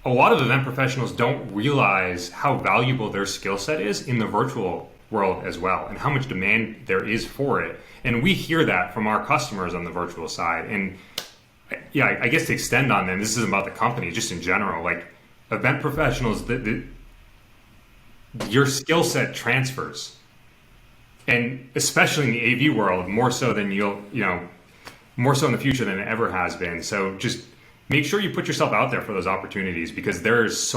a lot of event professionals don't realize how valuable their skill set is in the virtual world as well, and how much demand there is for it. And we hear that from our customers on the virtual side. And yeah, I guess to extend on them, this isn't about the company, just in general, like event professionals, your skill set transfers. And especially in the AV world, more so than more so in the future than it ever has been. So just make sure you put yourself out there for those opportunities, because there's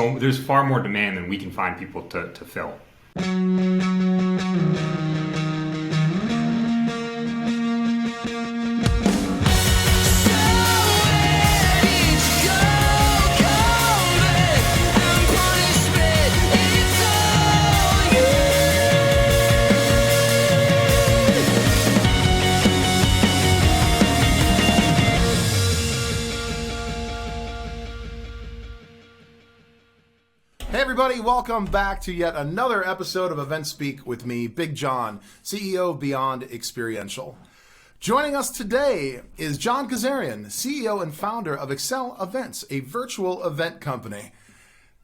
far more demand than we can find people to fill. Hey everybody, welcome back to yet another episode of EventSpeak with me, Big John, CEO of Beyond Experiential. Joining us today is Jonathan Kazarian, CEO and founder of Accelevents, a virtual event company.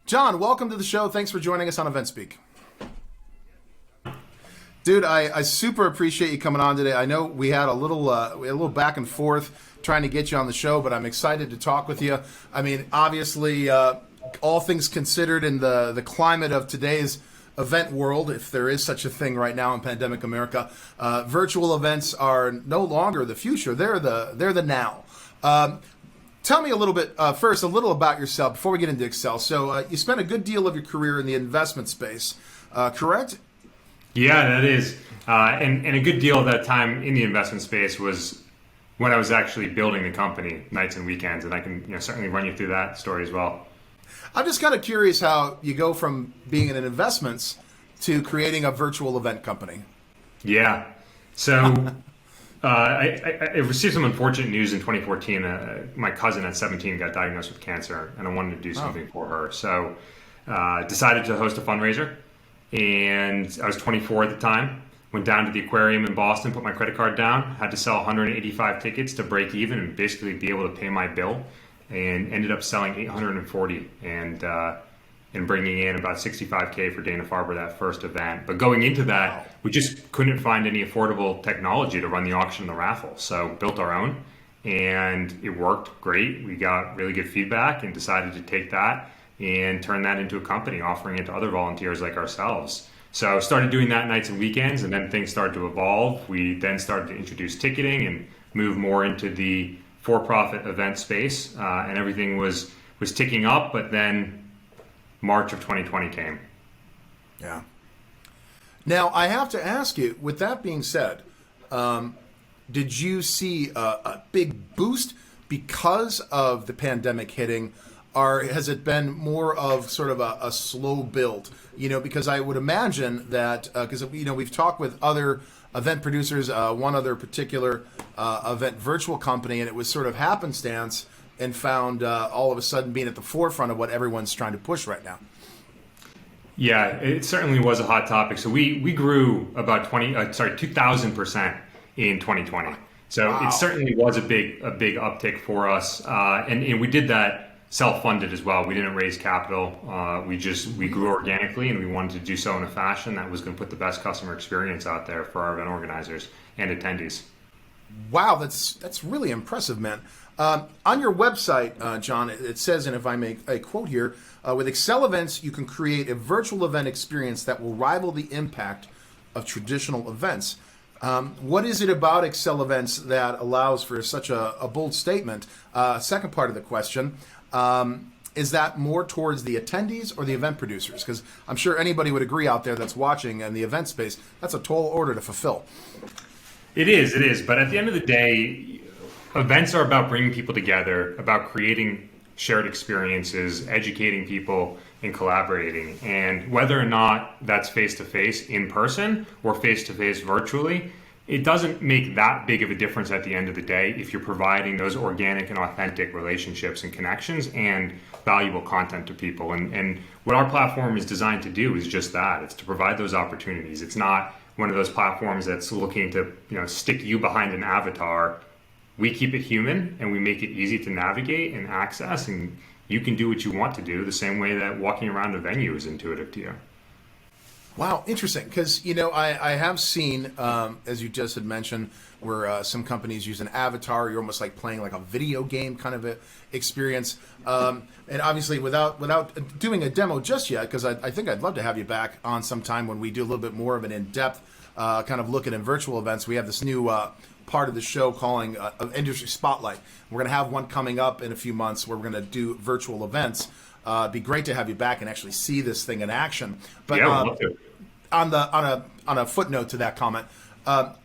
John, welcome to the show. Thanks for joining us on EventSpeak. Dude, I super appreciate you coming on today. I know we had a little back and forth trying to get you on the show, but I'm excited to talk with you. I mean, obviously, all things considered in the climate of today's event world, if there is such a thing right now in pandemic America, virtual events are no longer the future. They're the now. Tell me a little bit, first, a little about yourself before we get into Excel. So you spent a good deal of your career in the investment space, correct? Yeah, that is. And a good deal of that time in the investment space was when I was actually building the company nights and weekends. And I can certainly run you through that story as well. I'm just kind of curious how you go from being in investments to creating a virtual event company. Yeah. So I received some unfortunate news in 2014. My cousin at 17 got diagnosed with cancer, and I wanted to do something for her. So decided to host a fundraiser. And I was 24 at the time. Went down to the aquarium in Boston, put my credit card down, had to sell 185 tickets to break even and basically be able to pay my bill. And ended up selling 840 and bringing in about $65K for Dana-Farber that first event. But going into that, we just couldn't find any affordable technology to run the auction and the raffle. So built our own, and it worked great. We got really good feedback and decided to take that and turn that into a company, offering it to other volunteers like ourselves. So started doing that nights and weekends, and then things started to evolve. We then started to introduce ticketing and move more into the for-profit event space, and everything was ticking up, but then March of 2020 came. Yeah. Now, I have to ask you, with that being said, did you see a big boost because of the pandemic hitting, or has it been more of sort of a slow build? Because I would imagine that, because we've talked with other event producers, one other particular event virtual company, and it was sort of happenstance and found all of a sudden being at the forefront of what everyone's trying to push right now. Yeah, it certainly was a hot topic. So we grew about 2,000% in 2020. So Wow. It certainly was a big uptick for us, and we did that self-funded as well. We didn't raise capital. We grew organically, and we wanted to do so in a fashion that was going to put the best customer experience out there for our event organizers and attendees. Wow, that's really impressive, man. On your website, John, it says, and if I make a quote here, with Accelevents, you can create a virtual event experience that will rival the impact of traditional events. What is it about Accelevents that allows for such a bold statement? Second part of the question, is that more towards the attendees or the event producers? Because I'm sure anybody would agree out there that's watching in the event space, that's a tall order to fulfill. It is. But at the end of the day, events are about bringing people together, about creating shared experiences, educating people, and collaborating. And whether or not that's face-to-face in person or face-to-face virtually, it doesn't make that big of a difference at the end of the day if you're providing those organic and authentic relationships and connections and valuable content to people. And what our platform is designed to do is just that. It's to provide those opportunities. It's not one of those platforms that's looking to stick you behind an avatar. We keep it human, and we make it easy to navigate and access and you can do what you want to do the same way that walking around a venue is intuitive to you. Wow, interesting. Because, I have seen, as you just had mentioned, where some companies use an avatar. You're almost like playing like a video game kind of a experience. And obviously, without doing a demo just yet, because I think I'd love to have you back on sometime when we do a little bit more of an in-depth kind of look at in virtual events. We have this new part of the show calling Industry Spotlight. We're going to have one coming up in a few months where we're going to do virtual events. It'd be great to have you back and actually see this thing in action. But Yeah, we'd love to. on a footnote to that comment.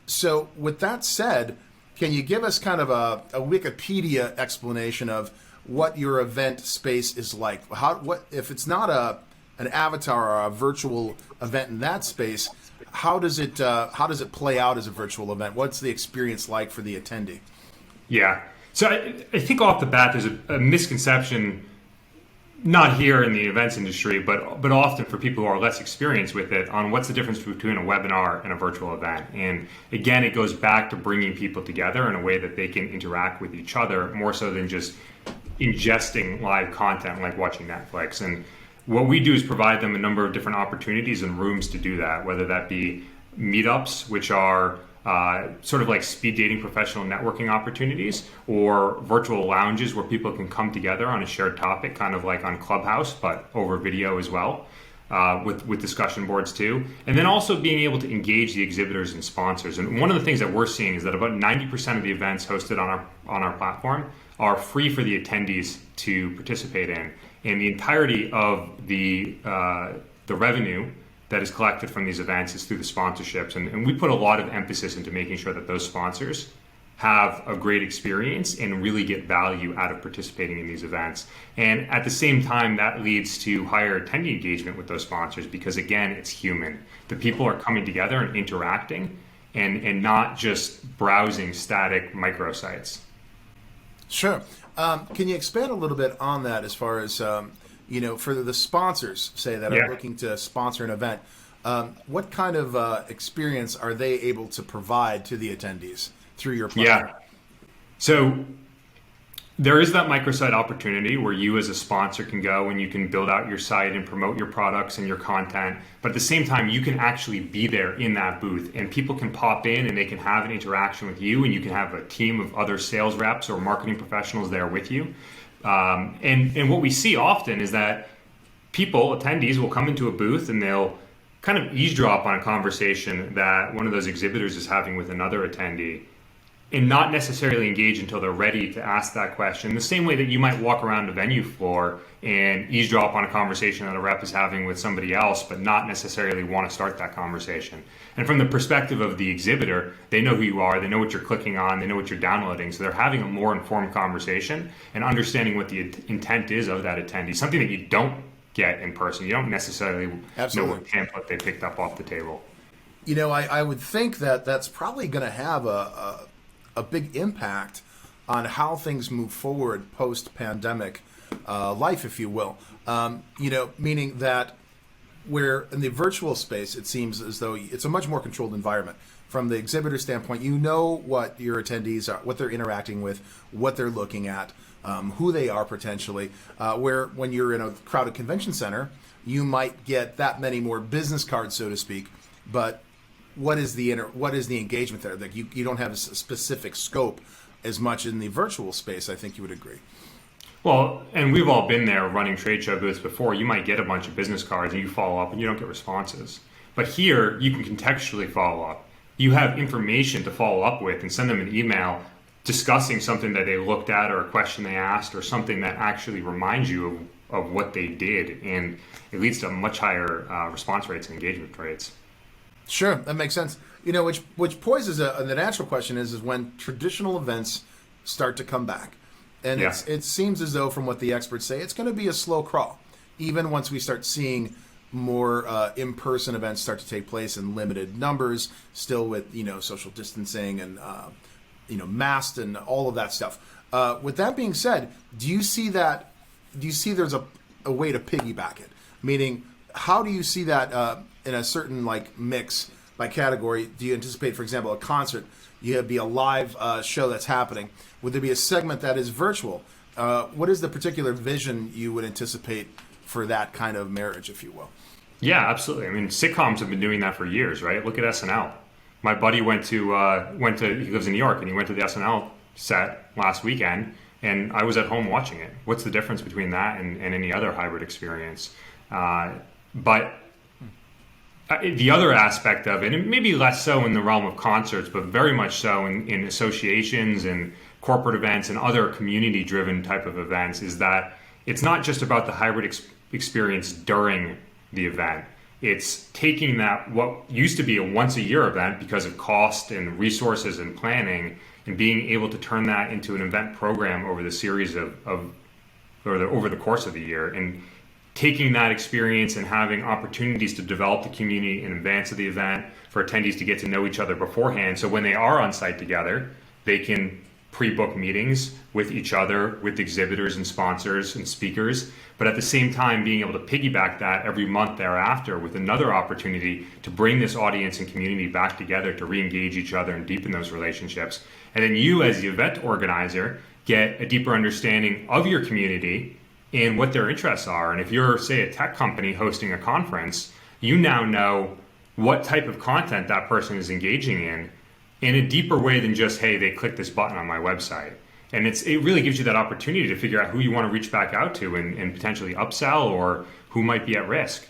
So with that said, can you give us kind of a Wikipedia explanation of what your event space is like? What if it's not an avatar or a virtual event in that space? How does it play out as a virtual event? What's the experience like for the attendee? Yeah. So I think off the bat, there's a misconception, not here in the events industry, but often for people who are less experienced with it, on what's the difference between a webinar and a virtual event. And again, it goes back to bringing people together in a way that they can interact with each other more so than just ingesting live content like watching Netflix. And what we do is provide them a number of different opportunities and rooms to do that, whether that be meetups, which are sort of like speed dating professional networking opportunities, or virtual lounges where people can come together on a shared topic, kind of like on Clubhouse, but over video as well, with discussion boards too. And then also being able to engage the exhibitors and sponsors. And one of the things that we're seeing is that about 90% of the events hosted on our platform are free for the attendees to participate in. And the entirety of the revenue that is collected from these events is through the sponsorships. And we put a lot of emphasis into making sure that those sponsors have a great experience and really get value out of participating in these events. And at the same time, that leads to higher attendee engagement with those sponsors because, again, it's human. The people are coming together and interacting and not just browsing static microsites. Sure. Can you expand a little bit on that as far as for the sponsors, say, that are looking to sponsor an event, what kind of experience are they able to provide to the attendees through your platform? Yeah. So there is that microsite opportunity where you as a sponsor can go and you can build out your site and promote your products and your content. But at the same time, you can actually be there in that booth and people can pop in and they can have an interaction with you, and you can have a team of other sales reps or marketing professionals there with you. And what we see often is that attendees will come into a booth and they'll kind of eavesdrop on a conversation that one of those exhibitors is having with another attendee and not necessarily engage until they're ready to ask that question. The same way that you might walk around a venue floor and eavesdrop on a conversation that a rep is having with somebody else, but not necessarily want to start that conversation. And from the perspective of the exhibitor, they know who you are, they know what you're clicking on, they know what you're downloading, so they're having a more informed conversation and understanding what the intent is of that attendee, something that you don't get in person. You don't necessarily know what pamphlet they picked up off the table. I would think that that's probably going to have a big impact on how things move forward post-pandemic life, if you will. Meaning that where in the virtual space, it seems as though it's a much more controlled environment. From the exhibitor standpoint, you know what your attendees are, what they're interacting with, what they're looking at, who they are potentially. Where when you're in a crowded convention center, you might get that many more business cards, so to speak, but what is the engagement there? Like you don't have a specific scope as much in the virtual space. I think you would agree. Well, and we've all been there running trade show booths before. You might get a bunch of business cards and you follow up and you don't get responses. But here, you can contextually follow up. You have information to follow up with and send them an email discussing something that they looked at or a question they asked or something that actually reminds you of what they did. And it leads to much higher response rates and engagement rates. Sure, that makes sense. Which poses the natural question is when traditional events start to come back. And it seems as though, from what the experts say, it's going to be a slow crawl, even once we start seeing more in-person events start to take place in limited numbers, still with social distancing and masks and all of that stuff. With that being said, do you see there's a way to piggyback it? Meaning, how do you see that in a certain mix by category? Do you anticipate, for example, a concert? You have a live show that's happening. Would there be a segment that is virtual what is the particular vision you would anticipate for that kind of marriage, if you will? Yeah, absolutely. I mean, sitcoms have been doing that for years, right? Look at SNL. My buddy went to he lives in New York, and he went to the SNL set last weekend, and I was at home watching it. What's the difference between that and any other hybrid experience? But the other aspect of it, and maybe less so in the realm of concerts, but very much so in associations and corporate events and other community-driven type of events, is that it's not just about the hybrid experience during the event. It's taking that what used to be a once-a-year event because of cost and resources and planning, and being able to turn that into an event program over the series over the course of the year, and taking that experience and having opportunities to develop the community in advance of the event, for attendees to get to know each other beforehand. So when they are on site together, they can pre-book meetings with each other, with exhibitors and sponsors and speakers, but at the same time being able to piggyback that every month thereafter with another opportunity to bring this audience and community back together to re-engage each other and deepen those relationships. And then you, as the event organizer, get a deeper understanding of your community and what their interests are. And if you're, say, a tech company hosting a conference, you now know what type of content that person is engaging in a deeper way than just, hey, they clicked this button on my website. And it really gives you that opportunity to figure out who you want to reach back out to and potentially upsell, or who might be at risk.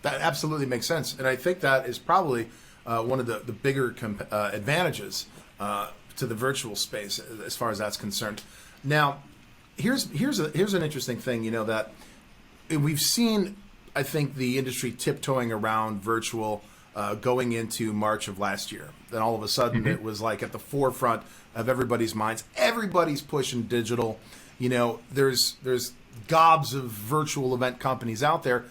That absolutely makes sense. And I think that is probably one of the bigger advantages to the virtual space as far as that's concerned. Now, here's an interesting thing, that we've seen, I think, the industry tiptoeing around virtual going into March of last year. Then all of a sudden it was like at the forefront of everybody's minds. Everybody's pushing digital. There's gobs of virtual event companies out there.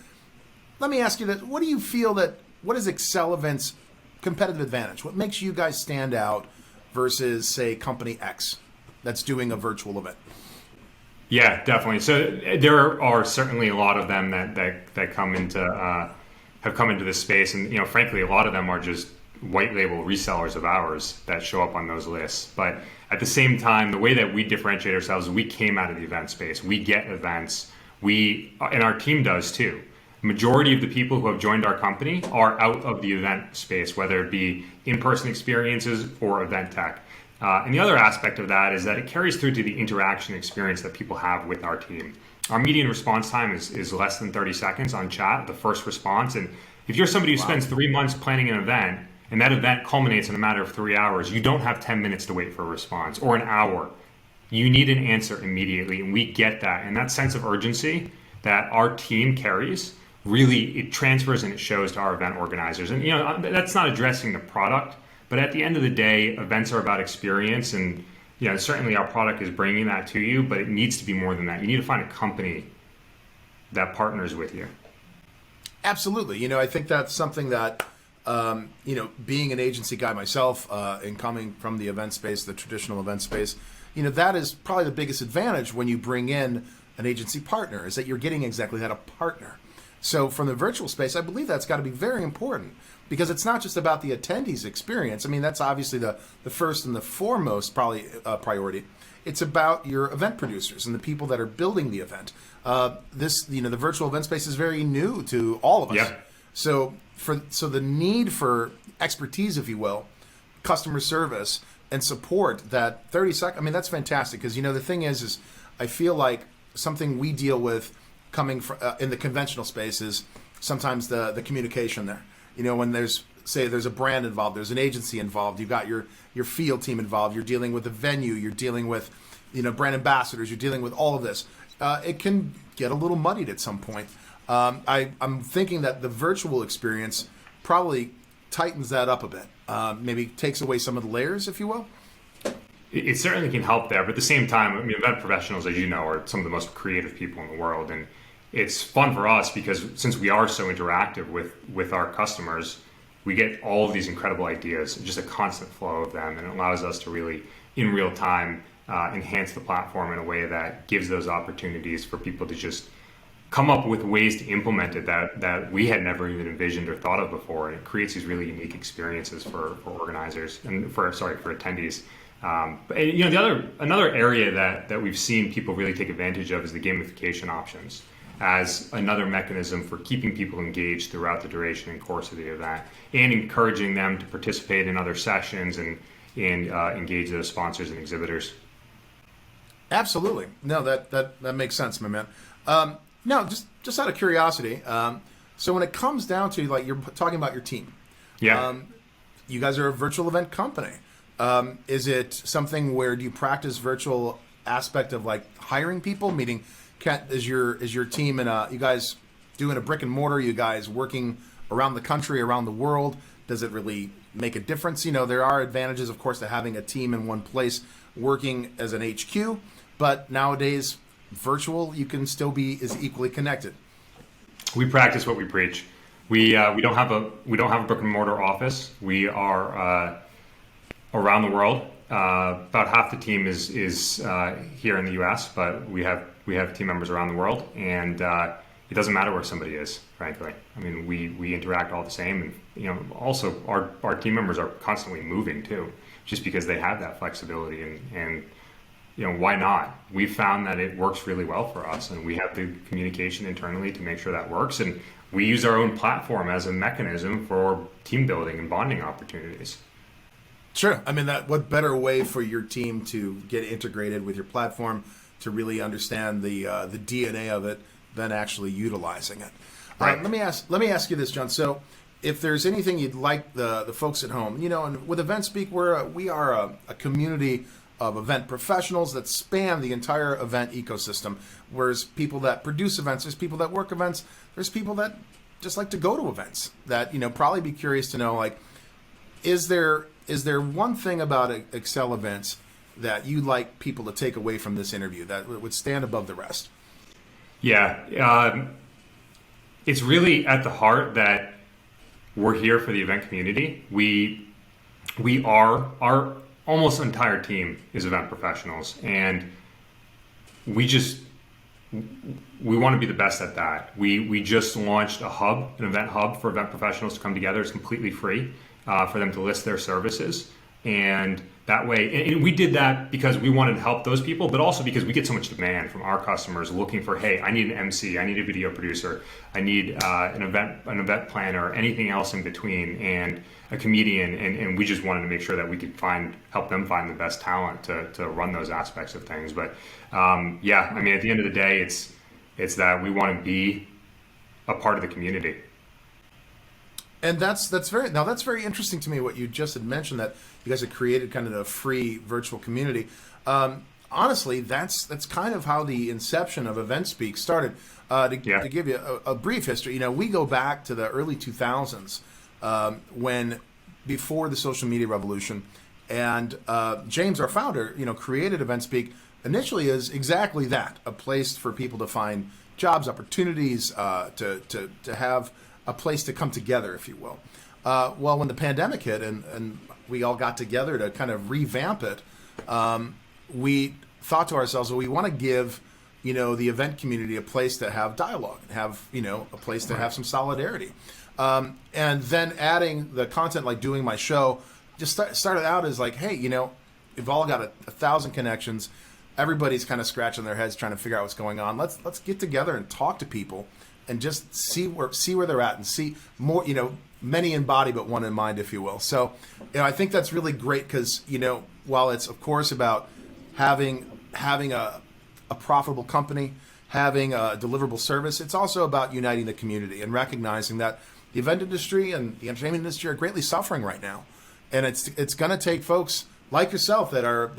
Let me ask you that. What do you feel what is Accelevents' competitive advantage? What makes you guys stand out versus, say, company X that's doing a virtual event? Yeah, definitely. So there are certainly a lot of them that come into have come into this space, and frankly, a lot of them are just white label resellers of ours that show up on those lists. But at the same time, the way that we differentiate ourselves is we came out of the event space. We get events. And our team does too. Majority of the people who have joined our company are out of the event space, whether it be in-person experiences or event tech. And the other aspect of that is that it carries through to the interaction experience that people have with our team. Our median response time is less than 30 seconds on chat, the first response. And if you're somebody who spends 3 months planning an event, and that event culminates in a matter of 3 hours, you don't have 10 minutes to wait for a response, or an hour. You need an answer immediately, and we get that. And that sense of urgency that our team carries, really, it transfers and it shows to our event organizers. And that's not addressing the product, but at the end of the day, events are about experience, and certainly our product is bringing that to you, but it needs to be more than that. You need to find a company that partners with you. Absolutely. I think that's something that, being an agency guy myself and coming from the event space, the traditional event space, that is probably the biggest advantage when you bring in an agency partner, is that you're getting exactly that, a partner. So from the virtual space, I believe that's got to be very important, because it's not just about the attendees' experience. I mean, that's obviously the first and the foremost probably priority. It's about your event producers and the people that are building the event. The virtual event space is very new to all of us. Yeah. So the need for expertise, if you will, customer service and support, that 30 seconds, I mean, that's fantastic, because the thing is I feel like something we deal with coming from in the conventional space is sometimes the communication there. When there's a brand involved, there's an agency involved, you've got your field team involved, you're dealing with the venue, you're dealing with brand ambassadors, you're dealing with all of this. It can get a little muddied at some point. I'm thinking that the virtual experience probably tightens that up a bit, maybe takes away some of the layers, if you will. It certainly can help there, but at the same time, I mean, event professionals, as you know, are some of the most creative people in the world, and it's fun for us because since we are so interactive with our customers, we get all of these incredible ideas, just a constant flow of them, and it allows us to really, in real time, enhance the platform in a way that gives those opportunities for people to just come up with ways to implement it that we had never even envisioned or thought of before, and it creates these really unique experiences for organizers and for attendees. Another area that we've seen people really take advantage of is the gamification options as another mechanism for keeping people engaged throughout the duration and course of the event, and encouraging them to participate in other sessions and engage those sponsors and exhibitors. Absolutely. No, that makes sense, my man. Now, just out of curiosity, so when it comes down to, like, you're talking about your team. Yeah. You guys are a virtual event company. Is it something where do you practice virtual aspect of, like, hiring people? Meaning, is your team you guys doing a brick and mortar? You guys working around the country, around the world? Does it really make a difference? There are advantages, of course, to having a team in one place working as an HQ, but nowadays, virtual, you can still be as equally connected. We practice what we preach. We don't have a brick and mortar office. We are around the world. About half the team is here in the U.S., but we have team members around the world, and it doesn't matter where somebody is, frankly. I mean, we interact all the same, and also our team members are constantly moving too, just because they have that flexibility, and why not? We've found that it works really well for us, and we have the communication internally to make sure that works, and we use our own platform as a mechanism for team building and bonding opportunities. Sure. I mean, what better way for your team to get integrated with your platform to really understand the DNA of it than actually utilizing it. Right. Let me ask you this, John. So, if there's anything you'd like the folks at home, and with EventSpeak, we are a community of event professionals that span the entire event ecosystem. Whereas people that produce events, there's people that work events, there's people that just like to go to events. That probably be curious to know, like, is there one thing about Accelevents that you'd like people to take away from this interview that would stand above the rest? Yeah, it's really at the heart that we're here for the event community. We are, our almost entire team is event professionals, and we want to be the best at that. We just launched an event hub for event professionals to come together. It's completely free for them to list their services. And that way, and we did that because we wanted to help those people, but also because we get so much demand from our customers looking for, hey, I need an MC, I need a video producer, I need an event planner, anything else in between, and a comedian, and we just wanted to make sure that we could help them find the best talent to run those aspects of things. But yeah, I mean, at the end of the day, it's that we want to be a part of the community. And that's very interesting to me what you just had mentioned, that you guys had created kind of a free virtual community. Honestly, that's kind of how the inception of EventSpeak started. To give you a brief history, we go back to the early 2000s when, before the social media revolution, and James, our founder, created EventSpeak initially as exactly that, a place for people to find jobs, opportunities, to have a place to come together, if you will. Well, when the pandemic hit and we all got together to kind of revamp it, we thought to ourselves, well, we want to give, the event community a place to have dialogue, and have, a place to have some solidarity. And then adding the content, like doing my show, just started out as like, hey, we've all got 1,000 connections. Everybody's kind of scratching their heads trying to figure out what's going on. Let's get together and talk to people and just see where they're at, and see more, many in body but one in mind, if you will. So, I think that's really great because, while it's of course about having a profitable company, having a deliverable service, it's also about uniting the community and recognizing that the event industry and the entertainment industry are greatly suffering right now, and it's going to take folks like yourself that are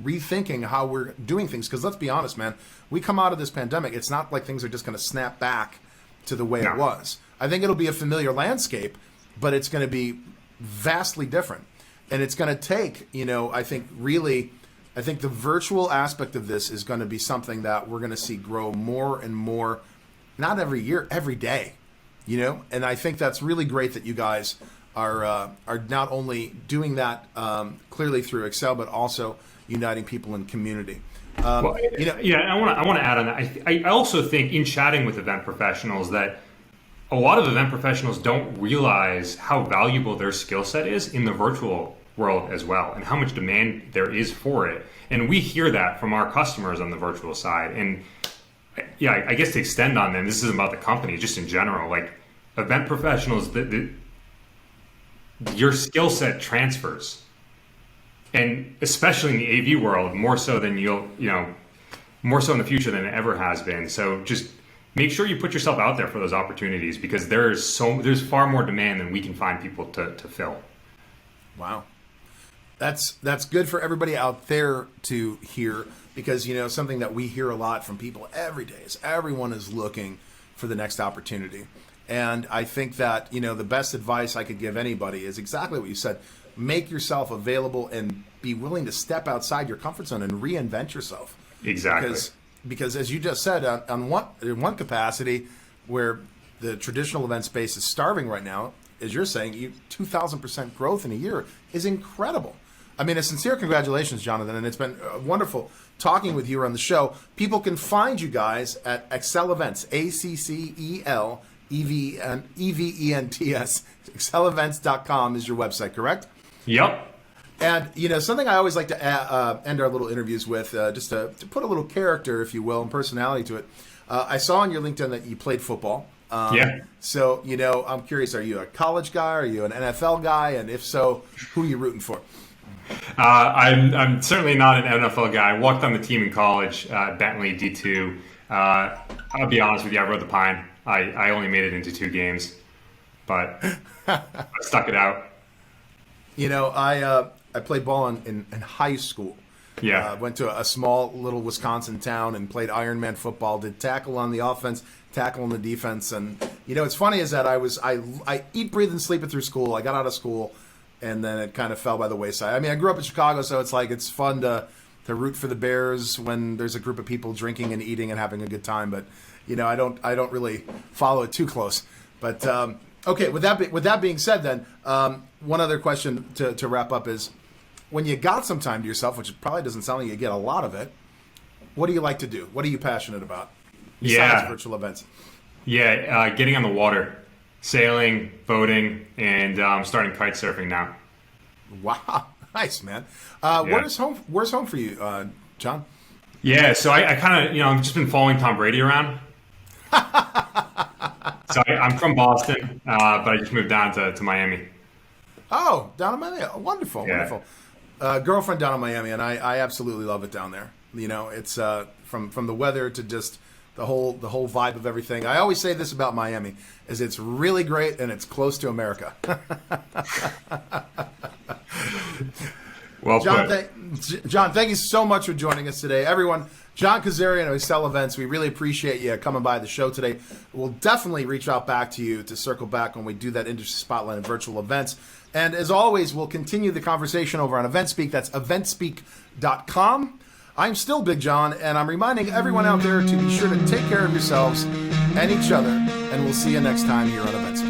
rethinking how we're doing things. Because let's be honest, man, we come out of this pandemic, it's not like things are just going to snap back to the way it was. I think it'll be a familiar landscape, but it's going to be vastly different. And it's going to take, I think the virtual aspect of this is going to be something that we're going to see grow more and more, not every year, every day, And I think that's really great that you guys are not only doing that clearly through Excel, but also uniting people in community. I want to add on that. I also think, in chatting with event professionals, that a lot of event professionals don't realize how valuable their skill set is in the virtual world as well, and how much demand there is for it. And we hear that from our customers on the virtual side. And yeah, I guess to extend on them, this isn't about the company, just in general, like event professionals, your skill set transfers. And especially in the AV world, more so than more so in the future than it ever has been. So just make sure you put yourself out there for those opportunities, because there's far more demand than we can find people to fill. Wow. That's good for everybody out there to hear, because, something that we hear a lot from people every day is everyone is looking for the next opportunity. And I think that, the best advice I could give anybody is exactly what you said. Make yourself available and be willing to step outside your comfort zone and reinvent yourself. Exactly. Because as you just said, in one capacity where the traditional event space is starving right now, as you're saying, 2,000% growth in a year is incredible. I mean, a sincere congratulations, Jonathan, and it's been wonderful talking with you on the show. People can find you guys at Accelevents, ACCELEVENTS. Accelevents.com is your website, correct? Yep. And, something I always like to end our little interviews with, just to put a little character, if you will, and personality to it. I saw on your LinkedIn that you played football. Yeah. So, I'm curious, are you a college guy? Are you an NFL guy? And if so, who are you rooting for? I'm certainly not an NFL guy. I walked on the team in college, Bentley D2. I'll be honest with you, I rode the pine. I only made it into 2 games, but I stuck it out. I played ball in high school. Yeah. Went to a small little Wisconsin town and played Ironman football, did tackle on the offense, tackle on the defense. And, what's funny is that I eat, breathe, and sleep it through school. I got out of school, and then it kind of fell by the wayside. I mean, I grew up in Chicago, so it's fun to root for the Bears when there's a group of people drinking and eating and having a good time. But, I don't really follow it too close. But, okay, with that being said then, one other question to wrap up is, when you got some time to yourself, which probably doesn't sound like you get a lot of it, what do you like to do? What are you passionate about besides virtual events? Yeah, getting on the water, sailing, boating, and starting kite surfing now. Wow, nice, man. Where's home for you, John? Yeah, so I kind of, I've just been following Tom Brady around. So I'm from Boston, but I just moved down to Miami. Oh, down in Miami. Wonderful, yeah. Wonderful. Girlfriend down in Miami, and I absolutely love it down there. It's from the weather to just the whole vibe of everything. I always say this about Miami, is it's really great and it's close to America. Well put. John, thank you so much for joining us today. Everyone, John Kazarian of Accelevents, we really appreciate you coming by the show today. We'll definitely reach out back to you to circle back when we do that industry spotlight and virtual events. And as always, we'll continue the conversation over on EventSpeak. That's EventSpeak.com. I'm still Big John, and I'm reminding everyone out there to be sure to take care of yourselves and each other. And we'll see you next time here on EventSpeak.